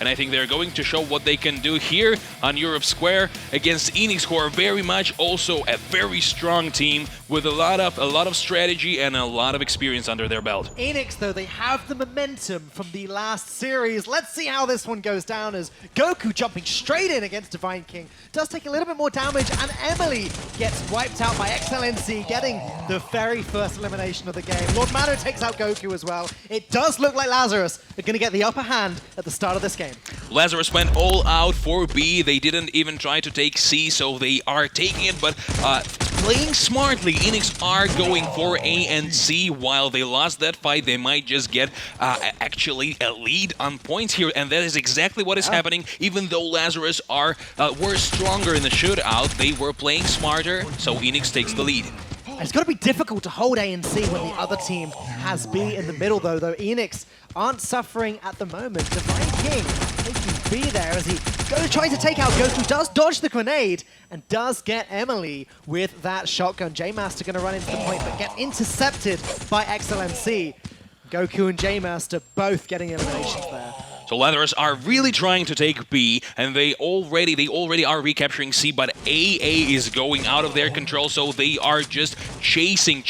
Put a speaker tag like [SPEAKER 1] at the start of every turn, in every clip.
[SPEAKER 1] and I think they're going to show what they can do here on Europe Square against Eanix, who are very much also a very strong team with a lot of strategy and a lot of experience under their belt.
[SPEAKER 2] Eanix, though, they have the momentum from the last series. Let's see how this one goes down as Goku jumping straight in against Divine King does take a little bit more damage, and Emily gets wiped out by XLNC, getting the very first elimination of the game. Lord Mano takes out Goku as well. It does look like Lazarus are going to get the upper hand at the start of this game.
[SPEAKER 1] Lazarus went all out for B. They didn't even try to take C, so they are taking it, but playing smartly, Eanix are going for A and C. While they lost that fight, they might just get actually a lead on points here, and that is exactly what is happening. Even though Lazarus were stronger in the shootout, they were playing smarter, so Eanix takes the lead.
[SPEAKER 2] It's got to be difficult to hold A and C when the other team has B in the middle, though Eanix aren't suffering at the moment. Divine King taking B there as he goes trying to take out Goku, does dodge the grenade, and does get Emily with that shotgun. J-Master going to run into the point, but get intercepted by XLNC. Goku and J-Master both getting eliminations there.
[SPEAKER 1] So Lazarus are really trying to take B, and they already are recapturing C, but AA is going out of their control, so they are just chasing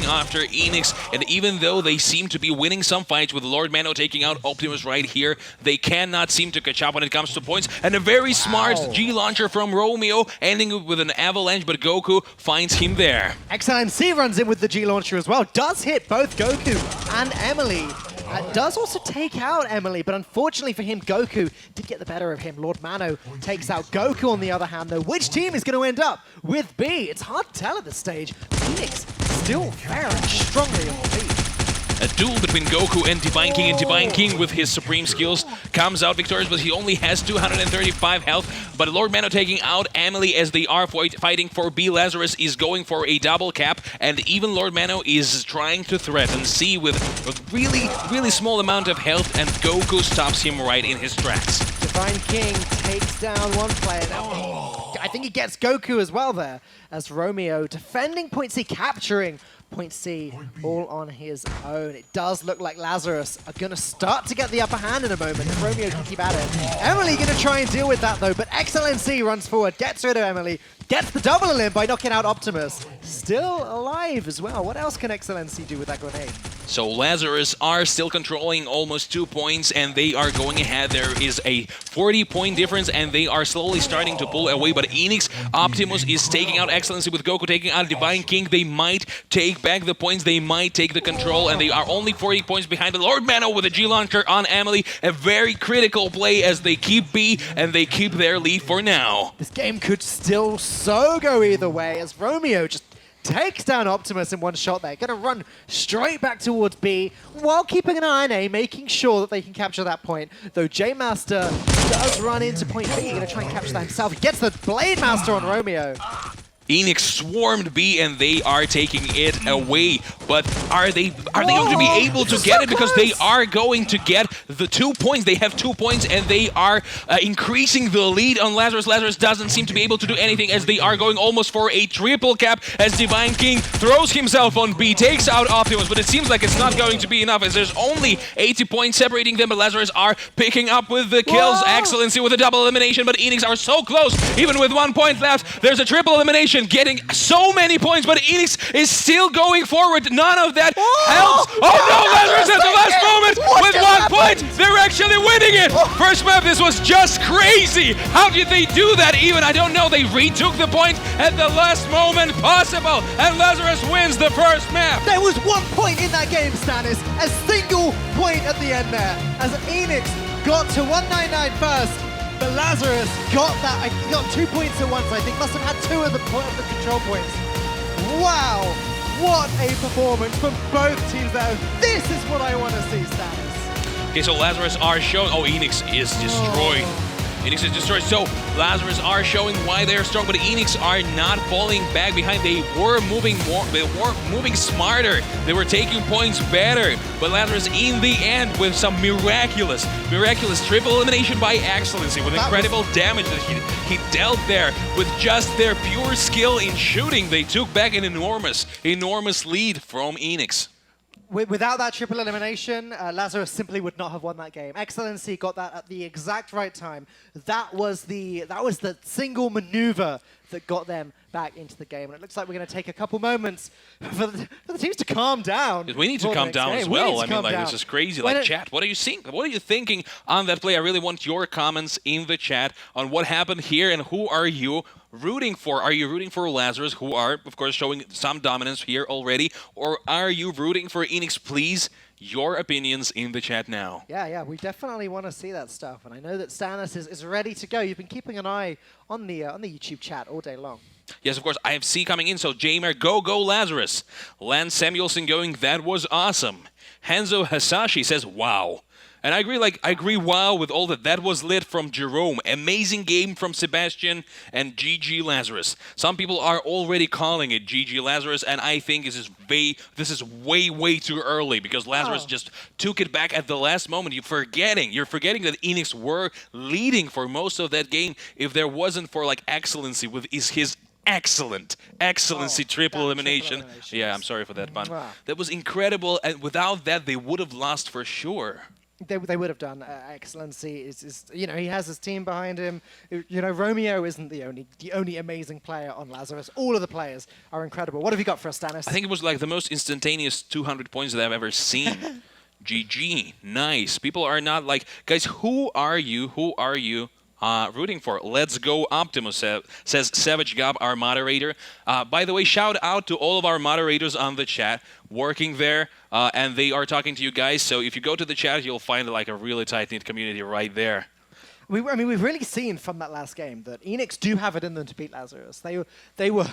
[SPEAKER 1] after Eanix, and even though they seem to be winning some fights with Lord Mano taking out Optimus right here, they cannot seem to catch up when it comes to points, and a very smart G-launcher from Romeo, ending with an avalanche, but Goku finds him there.
[SPEAKER 2] XLNC runs in with the G-launcher as well, does hit both Goku and Emily. Does also take out Emily, but unfortunately for him, Goku did get the better of him. Lord Mano takes out Goku on the other hand, though. Which team is going to end up with B? It's hard to tell at this stage. Eanix still very strongly on the lead.
[SPEAKER 1] A duel between Goku and Divine King with his supreme skills comes out victorious, but he only has 235 health. But Lord Mano taking out Emily as they are fighting for B. Lazarus is going for a double cap, and even Lord Mano is trying to threaten C with a really small amount of health, and Goku stops him right in his tracks.
[SPEAKER 2] Divine King takes down one player. Now, I think he gets Goku as well there, as Romeo defending point C, capturing point C all on his own. It does look like Lazarus are going to start to get the upper hand in a moment if Romeo can keep at it. Emily going to try and deal with that though, but XLNC runs forward, gets rid of Emily, gets the double elim by knocking out Optimus. Still alive as well. What else can XLNC do with that grenade?
[SPEAKER 1] So Lazarus are still controlling almost 2 points, and they are going ahead. There is a 40-point difference, and they are slowly starting to pull away. But Eanix, Optimus is taking out XLNC with Goku taking out Divine King. They might take back the points, they might take the control, and they are only 40 points behind. But Lord Mano with a G-Launcher on Emily, a very critical play as they keep B, and they keep their lead for now.
[SPEAKER 2] This game could still so go either way, as Romeo just takes down Optimus in one shot there. Gonna run straight back towards B while keeping an eye on A, making sure that they can capture that point. Though J-Master does run into point B, gonna try and capture that himself. He gets the Blade Master on Romeo.
[SPEAKER 1] Eanix swarmed B and they are taking it away, but are they going to be able to get it? Because they are going to get the 2 points. They have 2 points and they are increasing the lead on Lazarus. Lazarus doesn't seem to be able to do anything as they are going almost for a triple cap as Divine King throws himself on B, takes out Optimus, but it seems like it's not going to be enough as there's only 80 points separating them, but Lazarus are picking up with the kills. Excellency with a double elimination, but Eanix are so close. Even with 1 point left, there's a triple elimination, getting so many points, but Eanix is still going forward. None of that helps. Oh no, Lazarus at the last moment with 1 point. They're actually winning it. First map, this was just crazy. How did they do that even? I don't know. They retook the point at the last moment possible, and Lazarus wins the first map.
[SPEAKER 2] There was 1 point in that game, Stanis. A single point at the end there, as Eanix got to 199 first. But Lazarus got 2 points at once, I think. Must have had 2 of the control points. Wow, what a performance from both teams there. This is what I want to see, Stanis.
[SPEAKER 1] Okay, so Lazarus are showing... Oh, Eanix is destroyed. Eanix is destroyed. So Lazarus are showing why they're strong, but Eanix are not falling back behind. They were moving more. They were moving smarter. They were taking points better. But Lazarus, in the end, with some miraculous triple elimination by Excellency, with incredible damage that he dealt there, with just their pure skill in shooting, they took back an enormous lead from Eanix.
[SPEAKER 2] Without that triple elimination, Lazarus simply would not have won that game. Excellency got that at the exact right time. That was the single maneuver that got them back into the game. And it looks like we're going to take a couple moments for the teams to calm down.
[SPEAKER 1] We need to calm down as well. I mean, like, this is crazy. Like, chat, what are you seeing? What are you thinking on that play? I really want your comments in the chat on what happened here and who are you rooting for? Are you rooting for Lazarus, who are, of course, showing some dominance here already? Or are you rooting for Eanix? Please, your opinions in the chat now.
[SPEAKER 2] Yeah, we definitely want to see that stuff. And I know that Stannis is ready to go. You've been keeping an eye on the YouTube chat all day long.
[SPEAKER 1] Yes, of course, IFC coming in, so Jamer, go Lazarus. Lance Samuelson going, that was awesome. Hanzo Hasashi says, wow. And I agree, wow, with all that was lit from Jerome. Amazing game from Sebastian and GG Lazarus. Some people are already calling it GG Lazarus, and I think this is way too early because Lazarus just took it back at the last moment. You're forgetting that Eanix were leading for most of that game if there wasn't for like excellency with his excellency triple elimination. Yeah, I'm sorry for that pun. That was incredible, and without that, they would have lost for sure.
[SPEAKER 2] They would have done. Excellency is he has his team behind him. Romeo isn't the only amazing player on Lazarus. All of the players are incredible. What have you got for us, Stannis?
[SPEAKER 1] I think it was like the most instantaneous 200 points that I've ever seen. GG, nice. People are not like, guys, who are you rooting for? Let's go Optimus, says Savage Gob, our moderator. By the way, shout out to all of our moderators on the chat working there, and they are talking to you guys. So if you go to the chat, you'll find like a really tight-knit community right there.
[SPEAKER 2] We've really seen from that last game that Eanix do have it in them to beat Lazarus. They were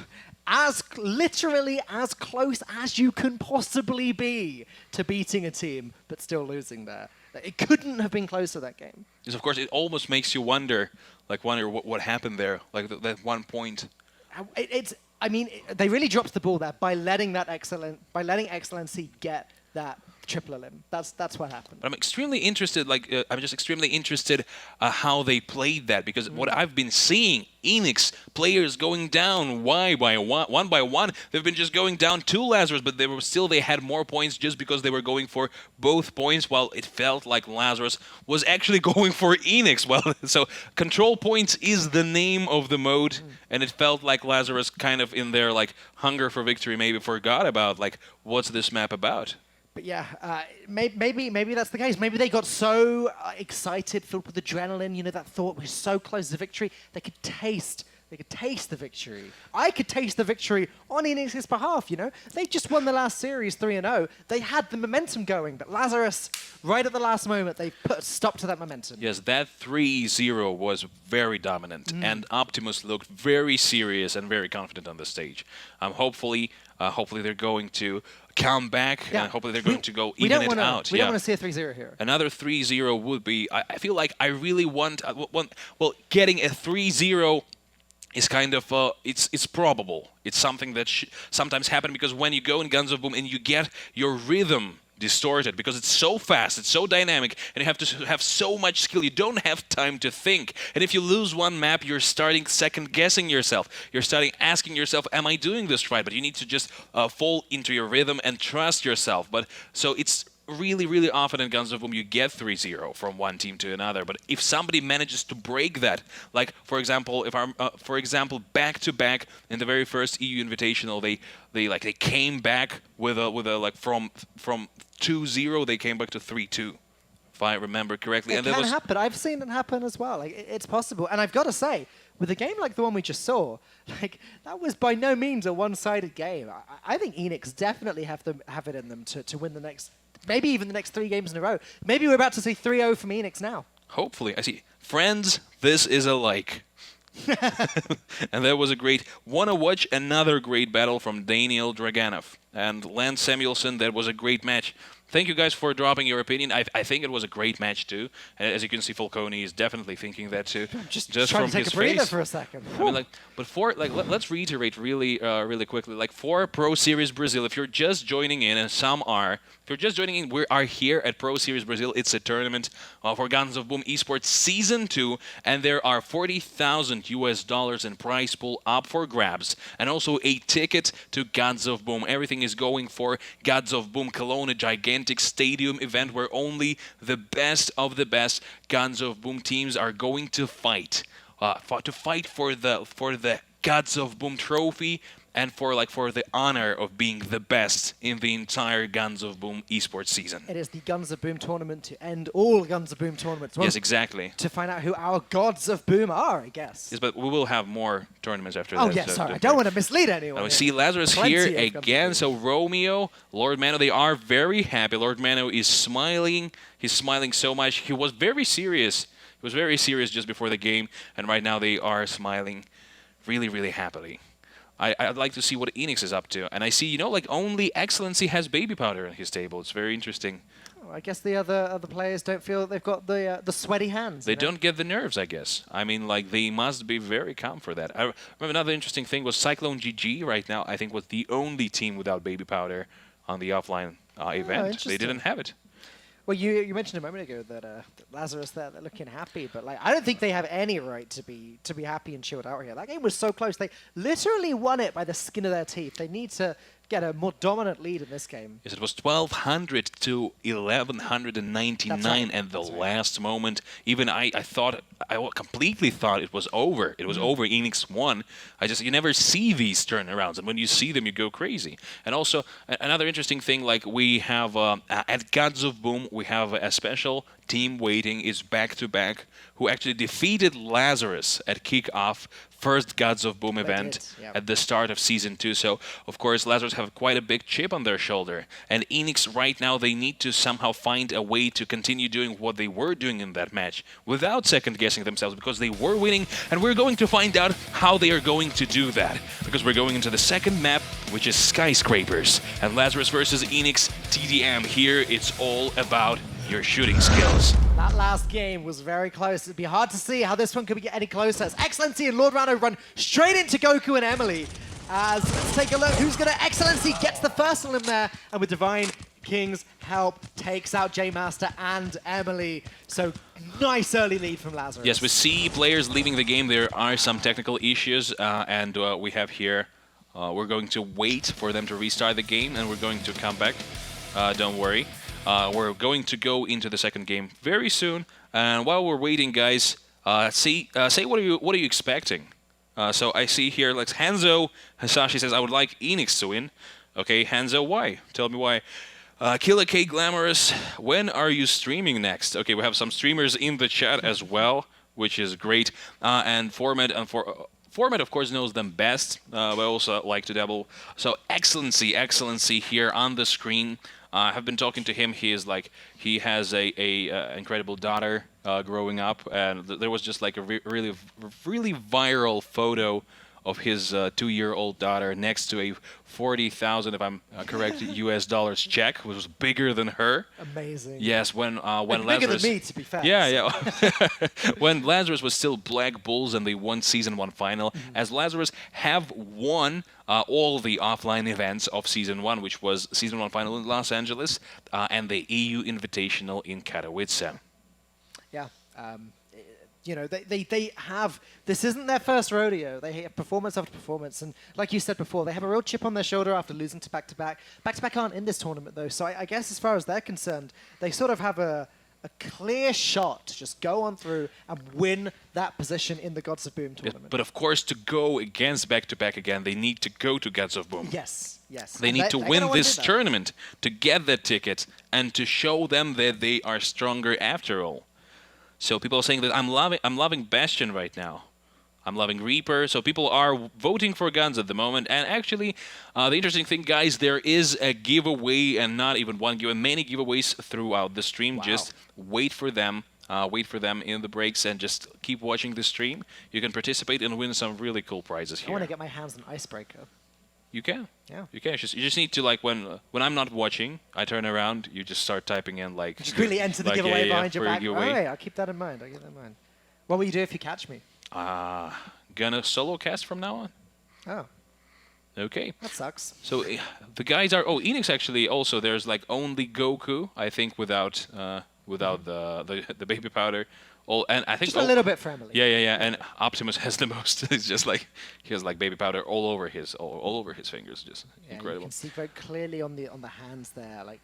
[SPEAKER 2] literally as close as you can possibly be to beating a team, but still losing there. It couldn't have been closer, that game.
[SPEAKER 1] Yes, of course, it almost makes you wonder what happened there, like that one point.
[SPEAKER 2] They really dropped the ball there by letting Excellency get that triple elim. That's what happened.
[SPEAKER 1] But I'm extremely interested. I'm just extremely interested how they played that, because what I've been seeing, Eanix players going down one by one. They've been just going down to Lazarus, but they had more points just because they were going for both points, while it felt like Lazarus was actually going for Eanix. Well, so control points is the name of the mode, and it felt like Lazarus kind of in their like hunger for victory maybe forgot about like what's this map about.
[SPEAKER 2] But yeah, maybe that's the case. Maybe they got so excited, filled with adrenaline, that thought was so close to victory, they could taste the victory. I could taste the victory on Eanix's behalf, They just won the last series 3-0. They had the momentum going, but Lazarus, right at the last moment, they put a stop to that momentum.
[SPEAKER 1] Yes, that 3-0 was very dominant, and Optimus looked very serious and very confident on the stage. Hopefully they're going to come back, and hopefully they're going to go even it out.
[SPEAKER 2] We don't want to see a 3-0 here.
[SPEAKER 1] Another 3-0 would be, I feel like I really want, getting a 3-0 is kind of, it's probable. It's something that sometimes happens because when you go in Guns of Boom and you get your rhythm distorted because it's so fast, it's so dynamic, and you have to have so much skill, you don't have time to think. And if you lose one map, you're starting second-guessing yourself. You're starting asking yourself, am I doing this right? But you need to just fall into your rhythm and trust yourself. But so it's really often in Guns of Boom you get 3-0 from one team to another, but if somebody manages to break that, like for example back-to-back in the very first EU Invitational, they came back with a like from 2-0 they came back to 3-2, if I remember correctly.
[SPEAKER 2] It can happen. I've seen it happen as well. Like it's possible, and I've got to say, with a game like the one we just saw, like that was by no means a one-sided game. I think Eanix definitely have it in them to win the next. Maybe even the next 3 games in a row. Maybe we're about to see 3-0 from Eanix now.
[SPEAKER 1] Hopefully. I see. Friends, this is a like. And that was a great... Wanna watch another great battle from Daniel Draganov and Lance Samuelson. That was a great match. thank you guys for dropping your opinion. I think it was a great match too. As you can see, Falcone is definitely thinking that too.
[SPEAKER 2] Just
[SPEAKER 1] from
[SPEAKER 2] trying to take
[SPEAKER 1] his
[SPEAKER 2] a breather
[SPEAKER 1] face.
[SPEAKER 2] for a second.
[SPEAKER 1] I mean, like, but for let's reiterate really quickly. Like for Pro Series Brazil, if you're just joining in, and some are, if you're just joining in, we are here at Pro Series Brazil. It's a tournament for Guns of Boom Esports Season 2, and there are $40,000 in prize pool up for grabs, and also a ticket to Gods of Boom. Everything is going for Gods of Boom Cologne, a gigantic stadium event where only the best of the best Gods of Boom teams are going to fight. To fight for the Gods of Boom trophy and for the honor of being the best in the entire Guns of Boom esports season.
[SPEAKER 2] It is the Guns of Boom tournament to end all Guns of Boom tournaments.
[SPEAKER 1] Yes, exactly.
[SPEAKER 2] To find out who our Gods of Boom are, I guess.
[SPEAKER 1] Yes, but we will have more tournaments after that.
[SPEAKER 2] Oh, yeah, sorry. I don't want to mislead anyone.
[SPEAKER 1] We see Lazarus here again. So Romeo, Lord Mano, they are very happy. Lord Mano is smiling. He's smiling so much. He was very serious. He was very serious just before the game, and right now they are smiling really happily. I'd like to see what Eanix is up to. And I see, like only Excellency has baby powder on his table. It's very interesting.
[SPEAKER 2] Oh, I guess the other players don't feel that they've got the sweaty hands.
[SPEAKER 1] They don't get the nerves, I guess. I mean, like, they must be very calm for that. I remember another interesting thing was Cyclone GG right now, I think, was the only team without baby powder on the offline event. They didn't have it.
[SPEAKER 2] Well, you mentioned a moment ago that Lazarus they're looking happy, but like I don't think they have any right to be happy and chilled out here. That game was so close; they literally won it by the skin of their teeth. They need to get a more dominant lead in this game.
[SPEAKER 1] Yes, it was 1,200 to 1,199
[SPEAKER 2] right.
[SPEAKER 1] at the last moment. Even I completely thought it was over. It was over. Eanix won. You never see these turnarounds, and when you see them, you go crazy. And also another interesting thing, like we have at Gods of Boom, we have a special team waiting is back-to-back who actually defeated Lazarus at kickoff first Gods of Boom event at the start of Season 2. So, of course, Lazarus have quite a big chip on their shoulder. And Eanix, right now, they need to somehow find a way to continue doing what they were doing in that match without second-guessing themselves, because they were winning, and we're going to find out how they are going to do that. Because we're going into the second map, which is Skyscrapers. And Lazarus versus Eanix TDM. Here, it's all about your shooting skills.
[SPEAKER 2] That last game was very close. It'd be hard to see how this one could get any closer. As Excellency and Lord Rano run straight into Goku and Emily. As let's take a look who's gonna Excellency gets the first limb there, and with Divine King's help takes out J Master and Emily. So nice early lead from Lazarus.
[SPEAKER 1] Yes, we see players leaving the game. There are some technical issues, and we have here. We're going to wait for them to restart the game, and we're going to come back. Don't worry. We're going to go into the second game very soon, and while we're waiting, guys, say what are you expecting? So I see here, like Hanzo Hasashi says, I would like Eanix to win. Okay, Hanzo, why? Tell me why. Killer K Glamorous, when are you streaming next? Okay, we have some streamers in the chat as well, which is great. And Format, of course, knows them best, but also like to dabble. So Excellency here on the screen. I have been talking to him. He has a incredible daughter growing up, and there was just like a really viral photo of his 2-year-old daughter next to a 40,000, if I'm correct, US dollars check, which was bigger than her.
[SPEAKER 2] Amazing.
[SPEAKER 1] Yes, when Lazarus...
[SPEAKER 2] Bigger than me, to be fair.
[SPEAKER 1] Yeah. When Lazarus was still Black Bulls and they won Season 1 final, as Lazarus have won all the offline events of Season 1, which was Season 1 final in Los Angeles and the EU Invitational in Katowice.
[SPEAKER 2] Yeah. You know, they have, this isn't their first rodeo. They have performance after performance. And like you said before, they have a real chip on their shoulder after losing to back-to-back. Back-to-back aren't in this tournament, though. So I guess as far as they're concerned, they sort of have a clear shot to just go on through and win that position in the Gods of Boom tournament.
[SPEAKER 1] But of course, to go against back-to-back again, they need to go to Gods of Boom.
[SPEAKER 2] Yes.
[SPEAKER 1] They need to win this tournament to get that ticket and to show them that they are stronger after all. So people are saying that I'm loving Bastion right now. I'm loving Reaper. So people are voting for guns at the moment. And actually, the interesting thing, guys, there is a giveaway, and not even one giveaway, many giveaways throughout the stream. Wow. Just wait for them. Wait for them in the breaks and just keep watching the stream. You can participate and win some really cool prizes here.
[SPEAKER 2] I want to get my hands on Icebreaker.
[SPEAKER 1] You can.
[SPEAKER 2] Yeah.
[SPEAKER 1] You can. You just need to, like, when I'm not watching, I turn around, you just start typing in, like...
[SPEAKER 2] Just really enter the
[SPEAKER 1] like,
[SPEAKER 2] giveaway behind your back.
[SPEAKER 1] Giveaway.
[SPEAKER 2] All right, I'll keep that in mind. What will you do if you catch me?
[SPEAKER 1] Gonna solo cast from now on.
[SPEAKER 2] Oh.
[SPEAKER 1] Okay.
[SPEAKER 2] That sucks.
[SPEAKER 1] So the guys are... Oh, Eanix actually also, there's, like, only Goku, I think, without the baby powder. And I think
[SPEAKER 2] just a little bit for Emily.
[SPEAKER 1] Yeah. And Optimus has the most. It's just like he has like baby powder all over his fingers. Just incredible.
[SPEAKER 2] You can see very clearly on the hands there, like,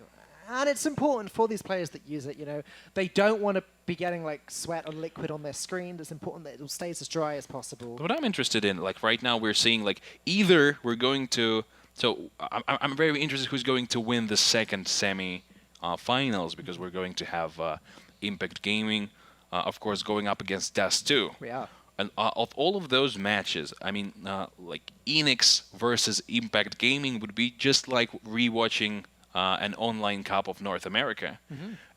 [SPEAKER 2] and it's important for these players that use it. You know, they don't want to be getting like sweat or liquid on their screen. It's important that it stays as dry as possible.
[SPEAKER 1] What I'm interested in, like right now, we're seeing like either we're going to. So I'm very interested who's going to win the second semi-finals because we're going to have Impact Gaming. Of course, going up against Dust 2.
[SPEAKER 2] Yeah.
[SPEAKER 1] And of all of those matches, I mean, like Eanix versus Impact Gaming would be just like rewatching an online Cup of North America.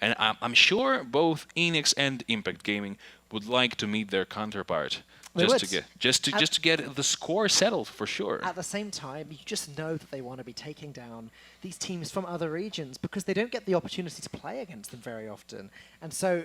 [SPEAKER 1] And I'm sure both Eanix and Impact Gaming would like to meet their counterpart just to get the score settled for sure.
[SPEAKER 2] At the same time, you just know that they want to be taking down these teams from other regions because they don't get the opportunity to play against them very often. And so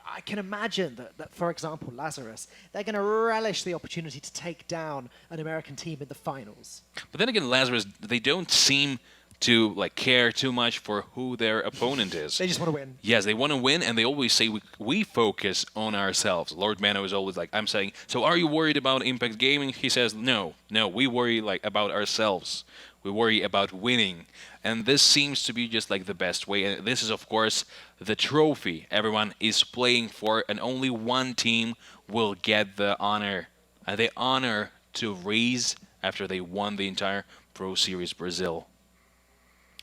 [SPEAKER 2] I can imagine that, for example, Lazarus, they're going to relish the opportunity to take down an American team in the finals.
[SPEAKER 1] But then again, Lazarus, they don't seem to like care too much for who their opponent is.
[SPEAKER 2] They just want to win.
[SPEAKER 1] Yes, they want to win, and they always say we focus on ourselves. Lord Mano is always like, I'm saying, so are you worried about Impact Gaming? He says, no, we worry like about ourselves. We worry about winning. And this seems to be just like the best way. And this is, of course, the trophy everyone is playing for, and only one team will get the honor. The honor to raise after they won the entire Pro Series Brazil.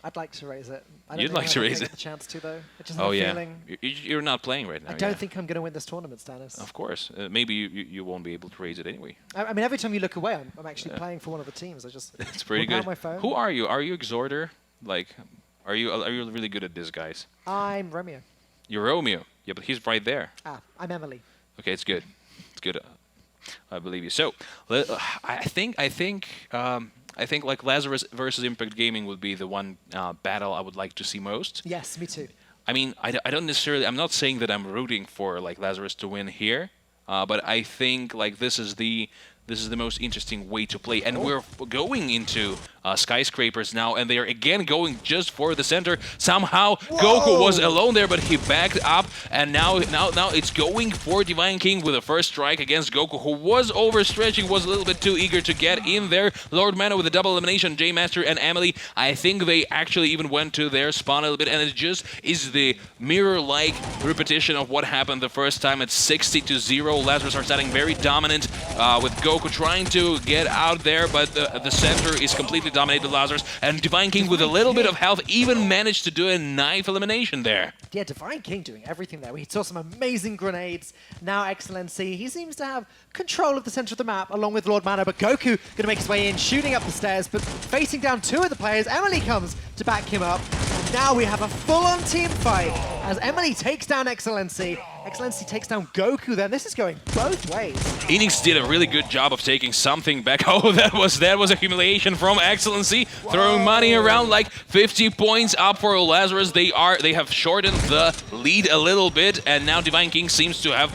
[SPEAKER 2] I'd like to raise it.
[SPEAKER 1] You'd like to raise it?
[SPEAKER 2] The chance to, though. I just
[SPEAKER 1] Oh,
[SPEAKER 2] have a
[SPEAKER 1] yeah.
[SPEAKER 2] feeling.
[SPEAKER 1] You're not playing right now.
[SPEAKER 2] I don't think I'm going to win this tournament, Stanis.
[SPEAKER 1] Of course. Maybe you won't be able to raise it anyway.
[SPEAKER 2] I mean, every time you look away, I'm actually playing for one of the teams. I just
[SPEAKER 1] It's pretty
[SPEAKER 2] whip out
[SPEAKER 1] good.
[SPEAKER 2] my phone.
[SPEAKER 1] Who are you? Are you Exhorter? Like, are you really good at this, guys?
[SPEAKER 2] I'm Romeo.
[SPEAKER 1] You're Romeo. Yeah, but he's right there.
[SPEAKER 2] I'm Emily.
[SPEAKER 1] Okay, it's good. It's good. I believe you. So, I think like Lazarus versus Impact Gaming would be the one battle I would like to see most.
[SPEAKER 2] Yes, me too.
[SPEAKER 1] I mean, I don't necessarily. I'm not saying that I'm rooting for like Lazarus to win here, but I think like this is the most interesting way to play. And we're going into skyscrapers now, and they are again going just for the center. Somehow Goku was alone there, but he backed up, and now it's going for Divine King with a first strike against Goku, who was overstretching, was a little bit too eager to get in there. Lord Mano with a double elimination, J Master and Emily. I think they actually even went to their spawn a little bit, and it just is the mirror-like repetition of what happened the first time at 60-0. Lazarus are starting very dominant with Goku trying to get out there, but the center is completely dominated Lazarus, and Divine King with a little bit of health even managed to do a knife elimination there.
[SPEAKER 2] Yeah, Divine King doing everything there. We saw some amazing grenades. Now Excellency, he seems to have control of the center of the map along with Lord Mano, but Goku going to make his way in, shooting up the stairs, but facing down two of the players. Emily comes to back him up. And now we have a full-on team fight as Emily takes down Excellency. Excellency takes down Goku then. This is going both ways.
[SPEAKER 1] Eanix did a really good job of taking something back. Oh, that was a humiliation from Excellency. Throwing money around, like 50 points up for Lazarus. They have shortened the lead a little bit, and now Divine King seems to have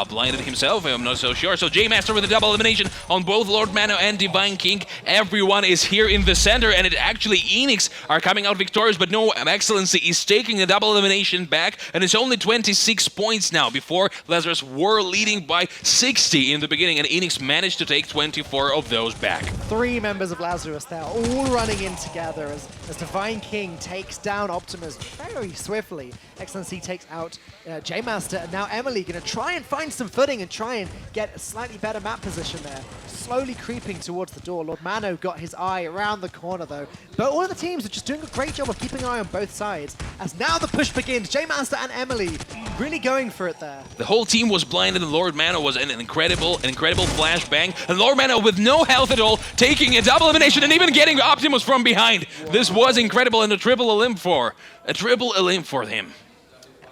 [SPEAKER 1] blinded himself. I'm not so sure. So J Master with a double elimination on both Lord Mano and Divine King. Everyone is here in the center, and it actually Eanix are coming out victorious, but no, Excellency is taking the double elimination back, and it's only 26 points now. Before, Lazarus were leading by 60 in the beginning, and Eanix managed to take 24 of those back.
[SPEAKER 2] 3 members of Lazarus there, all running in together as Divine King takes down Optimus very swiftly. Excellency takes out J Master, and now Emily going to try and find some footing and try and get a slightly better map position there. Slowly creeping towards the door. Lord Mano got his eye around the corner though. But all of the teams are just doing a great job of keeping an eye on both sides. As now the push begins. J Master and Emily really going for it there.
[SPEAKER 1] The whole team was blinded, and Lord Mano was an incredible flashbang. And Lord Mano with no health at all, taking a double elimination and even getting Optimus from behind. Whoa. This was incredible, and a triple elim for him.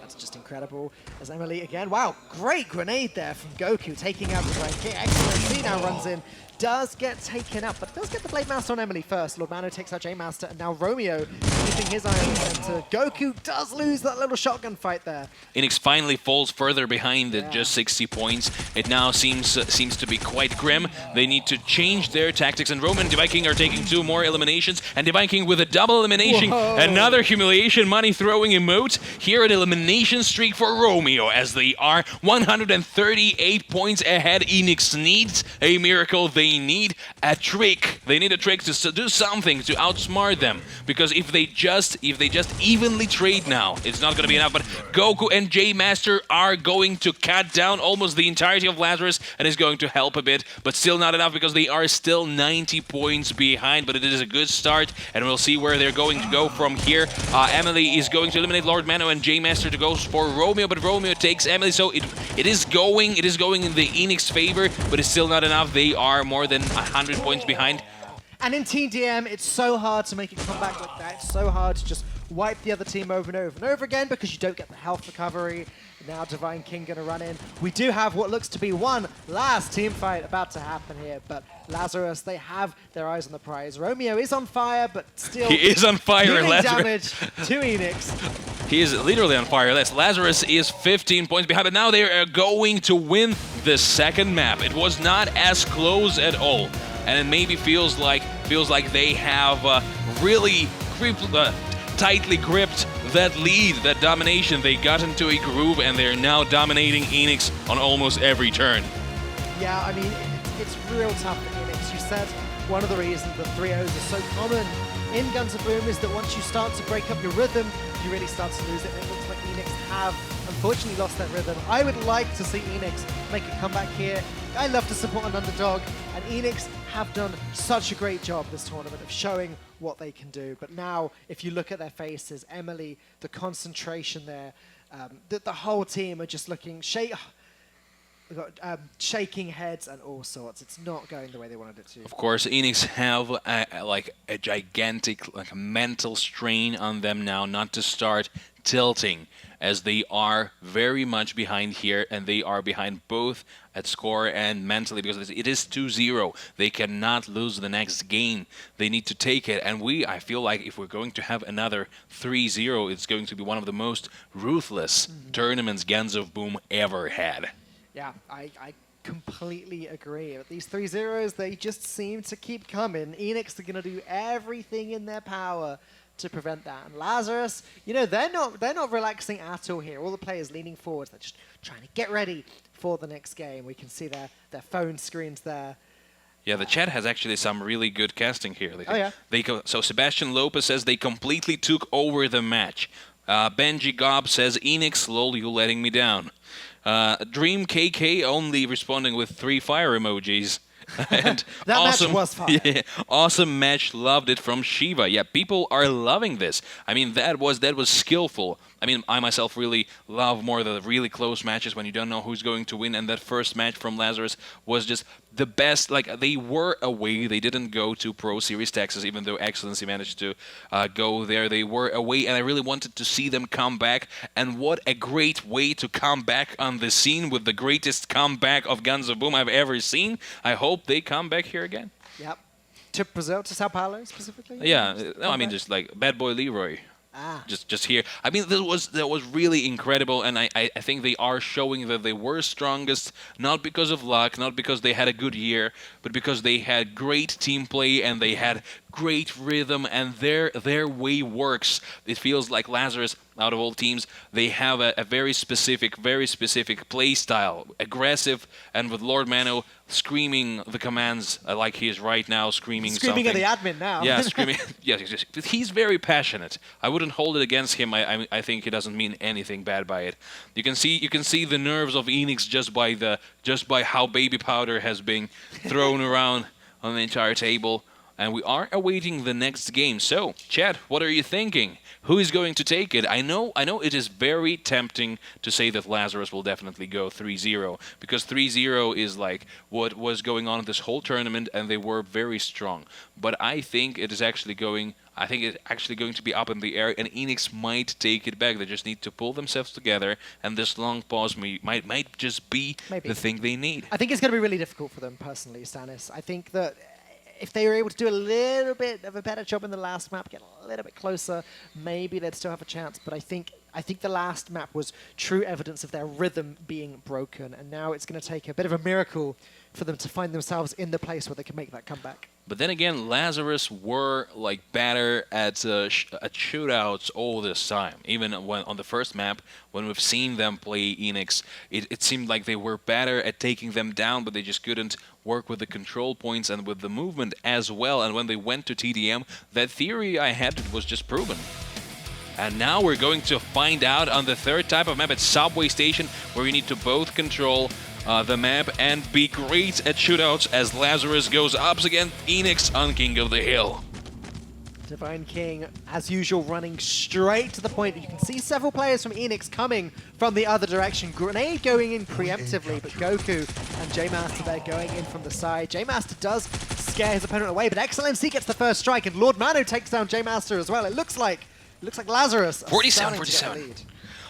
[SPEAKER 2] That's just incredible. incredible. As Emily again, wow, great grenade there from Goku, taking out the Divine King. Excellent. C now runs in, does get taken up, but does get the Blade Master on Emily first. Lord Mano takes out J Master, and now Romeo keeping his eye on the center. Goku does lose that little shotgun fight there.
[SPEAKER 1] Eanix finally falls further behind at just 60 points. It now seems to be quite grim. They need to change their tactics, and Roman and Divine King are taking 2 more eliminations, and Divine King with a double elimination.
[SPEAKER 2] Whoa.
[SPEAKER 1] Another humiliation money throwing emote. Here an elimination streak for Romeo as they are 138 points ahead. Eanix needs a miracle. They need a trick. They need a trick to do something to outsmart them, because if they just evenly trade now, it's not going to be enough. But Goku and J Master are going to cut down almost the entirety of Lazarus, and is going to help a bit, but still not enough because they are still 90 points behind. But it is a good start, and we'll see where they're going to go from here. Emily is going to eliminate Lord Mano, and J Master to go for Romeo, but Romeo takes Emily, so it is going in the Eanix favor, but it's still not enough. They are more than 100 points behind.
[SPEAKER 2] And in Team DM, it's so hard to make a comeback like that. It's so hard to just wipe the other team over and over and over again because you don't get the health recovery. Now Divine King going to run in. We do have what looks to be one last team fight about to happen here, but Lazarus, they have their eyes on the prize. Romeo is on fire, but still
[SPEAKER 1] He is on fire,
[SPEAKER 2] dealing
[SPEAKER 1] Lazarus.
[SPEAKER 2] damage to Eanix.
[SPEAKER 1] He is literally on fire. Lazarus is 15 points behind, but now they are going to win the second map. It was not as close at all, and it maybe feels like they have really tightly gripped that lead, that domination. They got into a groove, and they're now dominating Eanix on almost every turn.
[SPEAKER 2] Yeah, I mean, it's real tough for Eanix. You said one of the reasons that 3-0s are so common in Guns of Boom is that once you start to break up your rhythm, you really start to lose it. And it looks like Eanix have, unfortunately, lost that rhythm. I would like to see Eanix make a comeback here. I love to support an underdog, and Eanix have done such a great job this tournament of showing what they can do. But now, if you look at their faces, Emily, the concentration there, the whole team are just looking we've got shaking heads and all sorts. It's not going the way they wanted it to.
[SPEAKER 1] Of course, Eanix have a gigantic mental strain on them now not to start tilting, as they are very much behind here, and they are behind both at score and mentally, because it is 2-0. They cannot lose the next game. They need to take it, and I feel like if we're going to have another 3-0, it's going to be one of the most ruthless tournaments Guns of Boom ever had.
[SPEAKER 2] Yeah, I completely agree. But these 3-0s, they just seem to keep coming. Eanix are going to do everything in their power to prevent that. And Lazarus, you know, they're not relaxing at all here. All the players leaning forward, they're just trying to get ready for the next game. We can see their phone screens there.
[SPEAKER 1] Yeah, the chat has actually some really good casting here. So Sebastian Lopez says they completely took over the match. Benji Gob says, Eanix, lol, you letting me down. Dream KK only responding with 3 fire emojis. And
[SPEAKER 2] that
[SPEAKER 1] awesome,
[SPEAKER 2] match was fire.
[SPEAKER 1] Yeah, awesome match, loved it from Shiva. Yeah, people are loving this. I mean, that was skillful. I mean, I myself really love more the really close matches when you don't know who's going to win, and that first match from Lazarus was just the best. Like, they were away. They didn't go to Pro Series Texas, even though Excellency managed to go there. They were away, and I really wanted to see them come back. And what a great way to come back on the scene with the greatest comeback of Guns of Boom I've ever seen. I hope they come back here again.
[SPEAKER 2] Yep. To Brazil, to Sao Paulo specifically?
[SPEAKER 1] Yeah. No, I mean, just like Bad Boy Leroy. Just here. I mean, that was really incredible, and I think they are showing that they were strongest, not because of luck, not because they had a good year, but because they had great team play and they had great rhythm, and their way works. It feels like Lazarus, out of all teams, they have a very specific play style, aggressive, and with Lord Mano screaming the commands like he is right now, screaming something.
[SPEAKER 2] At the admin now.
[SPEAKER 1] Yeah, screaming. Yeah, he's very passionate. I wouldn't hold it against him. I think he doesn't mean anything bad by it. You can see the nerves of Eanix just by how baby powder has been thrown around on the entire table. and we are awaiting the next game. So, Chad, what are you thinking? Who is going to take it? I know it is very tempting to say that Lazarus will definitely go 3-0, because 3-0 is like what was going on in this whole tournament, and they were very strong. But I think it's actually going to be up in the air, and Eanix might take it back. They just need to pull themselves together, and this long pause might just be the thing they need.
[SPEAKER 2] I think it's going to be really difficult for them, personally, Stanis. I think that if they were able to do a little bit of a better job in the last map, get a little bit closer, maybe they'd still have a chance. But I think the last map was true evidence of their rhythm being broken, and now it's going to take a bit of a miracle for them to find themselves in the place where they can make that comeback.
[SPEAKER 1] But then again, Lazarus were like better at shootouts all this time. Even when on the first map, when we've seen them play Eanix, it seemed like they were better at taking them down, but they just couldn't work with the control points and with the movement as well. And when they went to TDM, that theory I had was just proven. And now we're going to find out on the third type of map at Subway Station, where you need to both control the map and be great at shootouts as Lazarus goes up against Eanix on King of the Hill.
[SPEAKER 2] Divine King, as usual, running straight to the point. You can see several players from Eanix coming from the other direction. Grenade going in preemptively, but Goku and J-Master there going in from the side. J-Master does scare his opponent away, but Excellency gets the first strike, and Lord Manu takes down J-Master as well. It looks like Lazarus.
[SPEAKER 1] 47.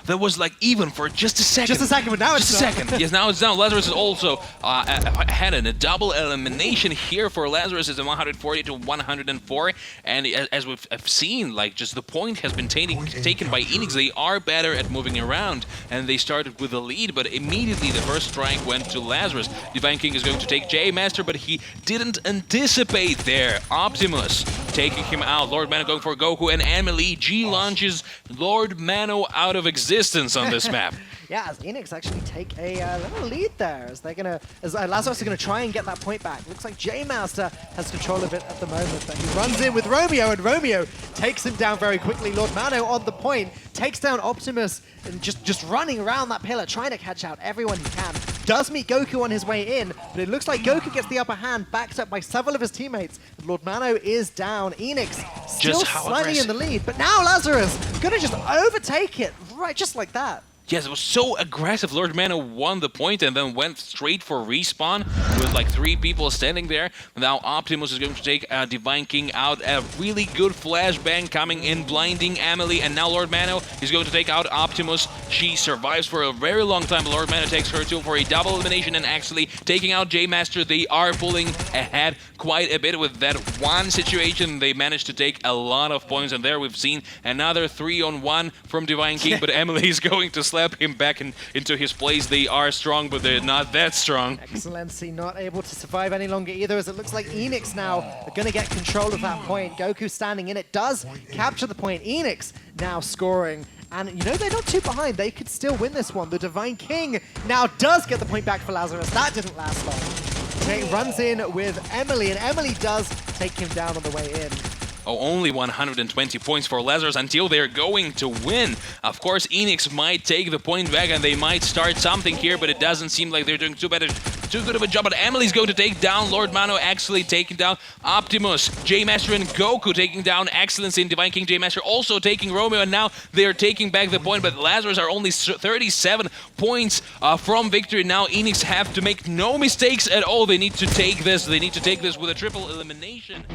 [SPEAKER 1] That was like even for just a second.
[SPEAKER 2] Just a second, but now it's
[SPEAKER 1] just a second. Yes, now it's down. Lazarus is also had a double elimination here for Lazarus. Is a 140 to 104, and as we've seen, like just the point has been taken by Eanix. They are better at moving around, and they started with a lead, but immediately the first strike went to Lazarus. Divine King is going to take J-Master, but he didn't anticipate there. Optimus taking him out. Lord Mano going for Goku, and Emily G launches Lord Mano out of existence on this map.
[SPEAKER 2] Yeah, as Eanix actually take a little lead there, as Lazarus are going to try and get that point back. Looks like J-Master has control of it at the moment, but he runs in with Romeo, and Romeo takes him down very quickly. Lord Mano on the point, takes down Optimus, and just running around that pillar, trying to catch out everyone he can. Does meet Goku on his way in, but it looks like Goku gets the upper hand, backed up by several of his teammates. Lord Mano is down. Eanix still slightly in the lead, but now Lazarus gonna just overtake it, right, just like that.
[SPEAKER 1] Yes, it was so aggressive. Lord Mano won the point and then went straight for respawn with like 3 people standing there. Now Optimus is going to take Divine King out. A really good flashbang coming in, blinding Emily. And now Lord Mano is going to take out Optimus. She survives for a very long time. Lord Mano takes her too for a double elimination and actually taking out J-Master. They are pulling ahead quite a bit with that one situation. They managed to take a lot of points. And there we've seen another 3-on-1 from Divine King. But Emily is going to slap him back into his place. They are strong, but they're not that strong.
[SPEAKER 2] Excellency not able to survive any longer either, as it looks like Eanix now are going to get control of that point. Goku standing in it, does capture the point. Eanix now scoring. And, you know, they're not too behind. They could still win this one. The Divine King now does get the point back for Lazarus. That didn't last long. He runs in with Emily, and Emily does take him down on the way in.
[SPEAKER 1] Oh, only 120 points for Lazarus until they're going to win. Of course, Eanix might take the point back and they might start something here, but it doesn't seem like they're doing too good of a job. But Emily's going to take down Lord Mano, actually taking down Optimus. J-Master and Goku taking down Excellency and Divine King. J-Master also taking Romeo, and now they're taking back the point, but Lazarus are only 37 points from victory. Now Eanix have to make no mistakes at all. They need to take this. They need to take this with a triple elimination.